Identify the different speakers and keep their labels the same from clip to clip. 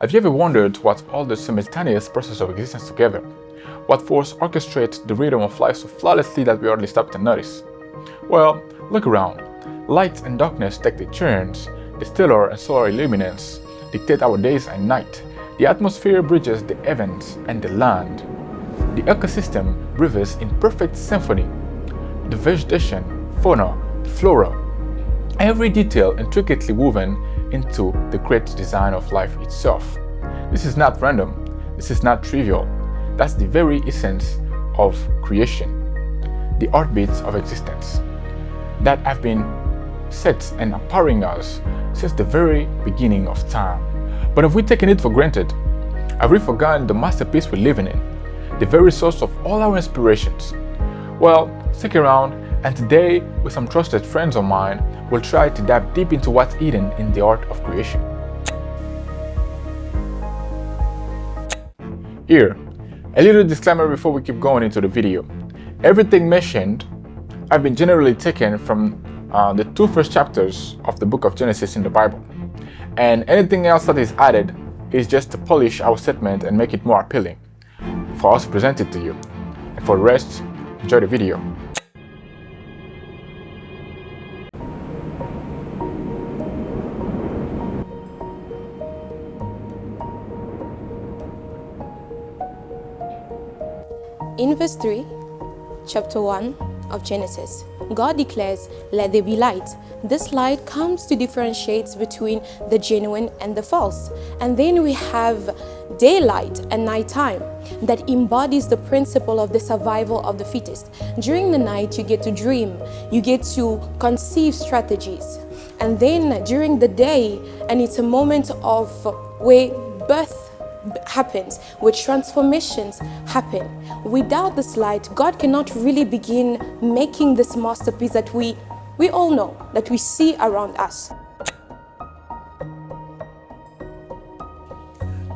Speaker 1: Have you ever wondered what all the simultaneous process of existence together? What force orchestrates the rhythm of life so flawlessly that we hardly stop to notice? Well, look around. Light and darkness take their turns. The stellar and solar illuminants dictate our days and night. The atmosphere bridges the heavens and the land. The ecosystem breathes in perfect symphony. The vegetation, fauna, flora, every detail intricately woven into the great design of life itself. This is not random. This is not trivial. That's the very essence of creation. The heartbeats of existence that have been set and empowering us since the very beginning of time. But have we taken it for granted? Have we forgotten the masterpiece we're living in? The very source of all our inspirations? Well, stick around, and today, with some trusted friends of mine, we'll try to dive deep into what's hidden in the art of creation. Here, a little disclaimer before we keep going into the video. Everything mentioned have been generally taken from the two first chapters of the book of Genesis in the Bible. And anything else that is added is just to polish our statement and make it more appealing for us to present it to you. And for the rest, enjoy the video.
Speaker 2: In verse 3, chapter 1 of Genesis, God declares, "Let there be light." This light comes to differentiate between the genuine and the false. And then we have daylight and nighttime that embodies the principle of the survival of the fittest. During the night, you get to dream, you get to conceive strategies. And then during the day, and it's a moment of where birth happens, where transformations happen. Without this light, God cannot really begin making this masterpiece that we all know, that we see around us.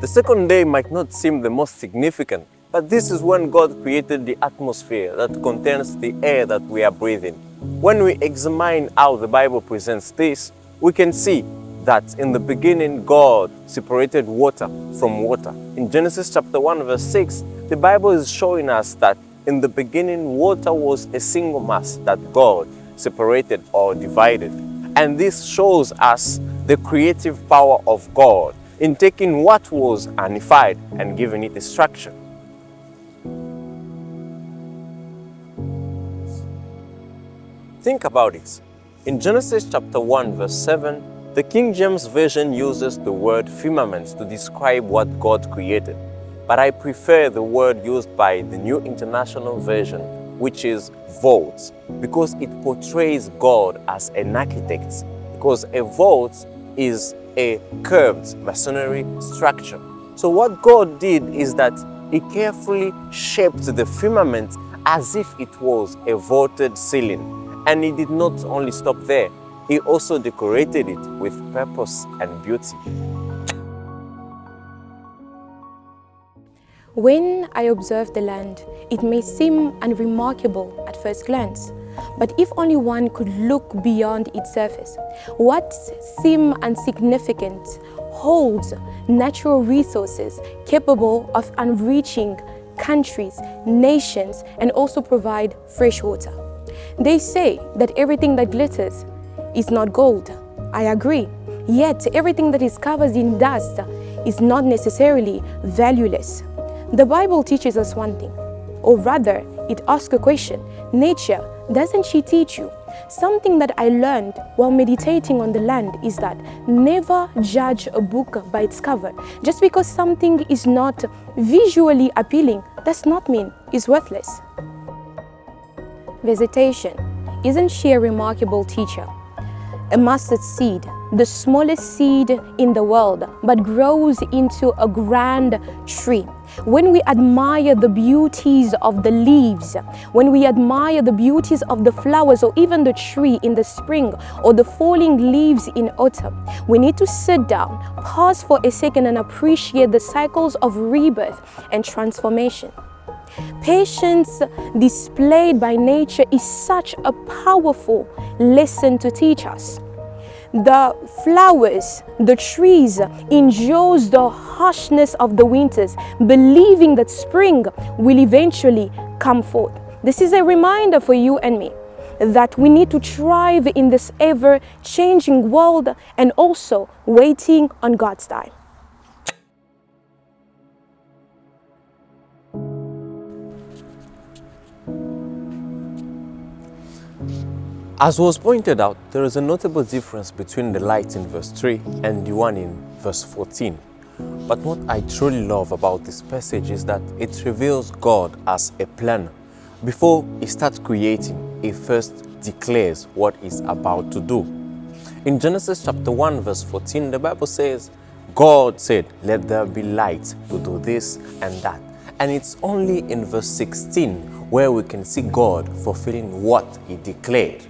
Speaker 3: The second day might not seem the most significant, but this is when God created the atmosphere that contains the air that we are breathing. When we examine how the Bible presents this, we can see that in the beginning God separated water from water. In Genesis chapter 1 verse 6, the Bible is showing us that in the beginning water was a single mass that God separated or divided. And this shows us the creative power of God in taking what was unified and giving it a structure. Think about it. In Genesis chapter 1 verse 7, the King James Version uses the word firmament to describe what God created. But I prefer the word used by the New International Version, which is vault, because it portrays God as an architect. Because a vault is a curved masonry structure. So what God did is that He carefully shaped the firmament as if it was a vaulted ceiling. And He did not only stop there, He also decorated it with purpose and beauty.
Speaker 2: When I observe the land, it may seem unremarkable at first glance. But if only one could look beyond its surface, what seem insignificant holds natural resources capable of enriching countries, nations, and also provide fresh water. They say that everything that glitters is not gold. I agree. Yet everything that is covered in dust is not necessarily valueless. The Bible teaches us one thing, or rather, it asks a question. Nature, doesn't she teach you? Something that I learned while meditating on the land is that never judge a book by its cover. Just because something is not visually appealing does not mean it's worthless. Vegetation, isn't she a remarkable teacher? A mustard seed, the smallest seed in the world, but grows into a grand tree. When we admire the beauties of the leaves, when we admire the beauties of the flowers or even the tree in the spring or the falling leaves in autumn, we need to sit down, pause for a second and appreciate the cycles of rebirth and transformation. Patience displayed by nature is such a powerful lesson to teach us. the flowers, the trees endures the harshness of the winters, believing that spring will eventually come forth. This is a reminder for you and me that we need to thrive in this ever-changing world and also waiting on God's time.
Speaker 3: As was pointed out, there is a notable difference between the light in verse 3 and the one in verse 14. But what I truly love about this passage is that it reveals God as a planner. Before he starts creating, he first declares what he's about to do. In Genesis chapter 1 verse 14, the Bible says, God said, let there be light to do this and that. And it's only in verse 16 where we can see God fulfilling what he declared.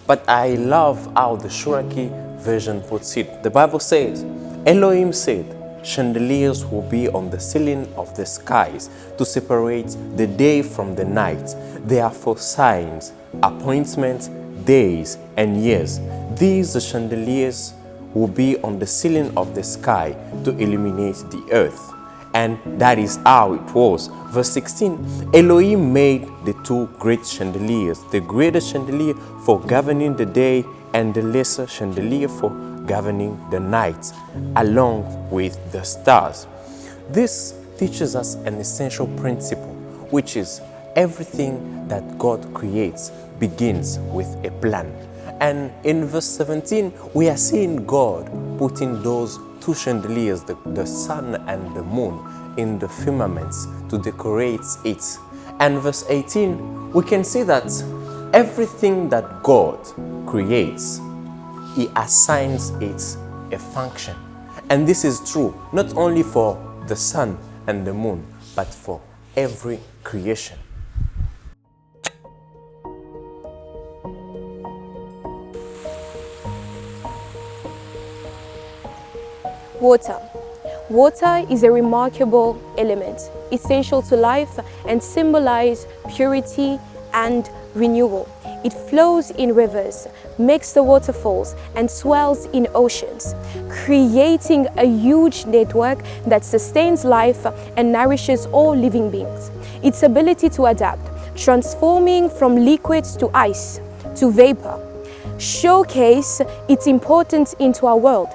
Speaker 3: But I love how the Shuraki version puts it. The Bible says, Elohim said, chandeliers will be on the ceiling of the skies to separate the day from the night. They are for signs, appointments, days, and years. These chandeliers will be on the ceiling of the sky to illuminate the earth. And that is how it was. Verse 16, Elohim made the two great chandeliers, the greater chandelier for governing the day and the lesser chandelier for governing the night, along with the stars. This teaches us an essential principle, which is everything that God creates begins with a plan. And in verse 17, we are seeing God putting those two chandeliers, the sun and the moon, in the firmaments to decorate it. And verse 18, we can see that everything that God creates, he assigns it a function. And this is true not only for the sun and the moon, but for every creation.
Speaker 2: Water. Water is a remarkable element, essential to life and symbolize purity and renewal. It flows in rivers, makes the waterfalls, and swells in oceans, creating a huge network that sustains life and nourishes all living beings. Its ability to adapt, transforming from liquids to ice to vapor, showcase its importance into our world.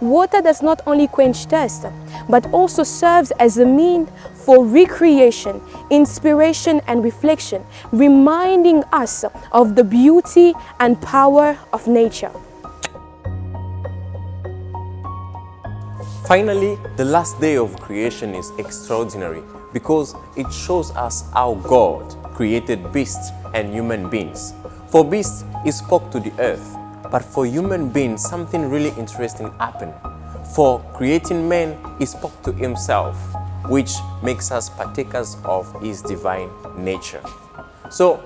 Speaker 2: Water does not only quench thirst, but also serves as a means for recreation, inspiration, and reflection, reminding us of the beauty and power of nature.
Speaker 3: Finally, the last day of creation is extraordinary because it shows us how God created beasts and human beings. For beasts, he spoke to the earth. But for human beings, something really interesting happened. For creating man, he spoke to himself, which makes us partakers of his divine nature. So,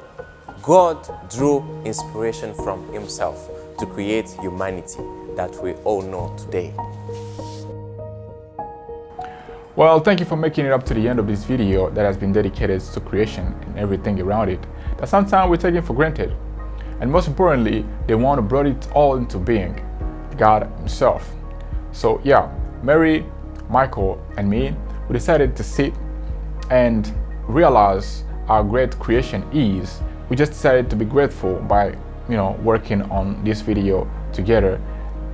Speaker 3: God drew inspiration from himself to create humanity that we all know today.
Speaker 1: Well, thank you for making it up to the end of this video that has been dedicated to creation and everything around it that sometimes we take it for granted. And most importantly, they want to bring it all into being, God himself. So yeah, Mary, Michael, and me, we decided to sit and realize how great creation is. We just decided to be grateful by, working on this video together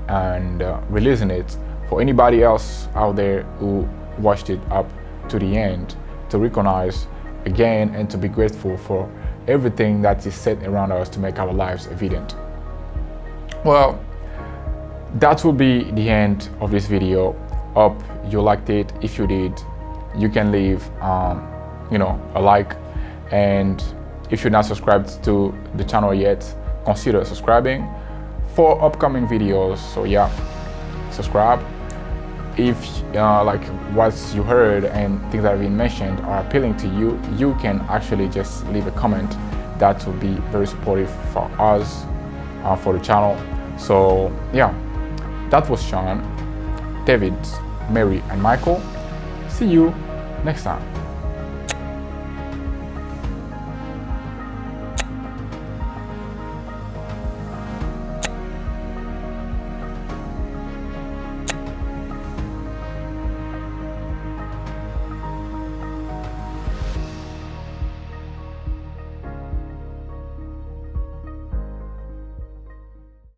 Speaker 1: and releasing it for anybody else out there who watched it up to the end to recognize again and to be grateful for everything that is set around us to make our lives evident. Well, that will be the end of this video. Hope you liked it. If you did, you can leave a like, and if you're not subscribed to the channel yet, consider subscribing for upcoming videos. So yeah, subscribe. If like what you heard and things that have been mentioned are appealing to you, you can actually just leave a comment. That will be very supportive for us, for the channel. So yeah, that was Sean, David, Mary, and Michael. See you next time.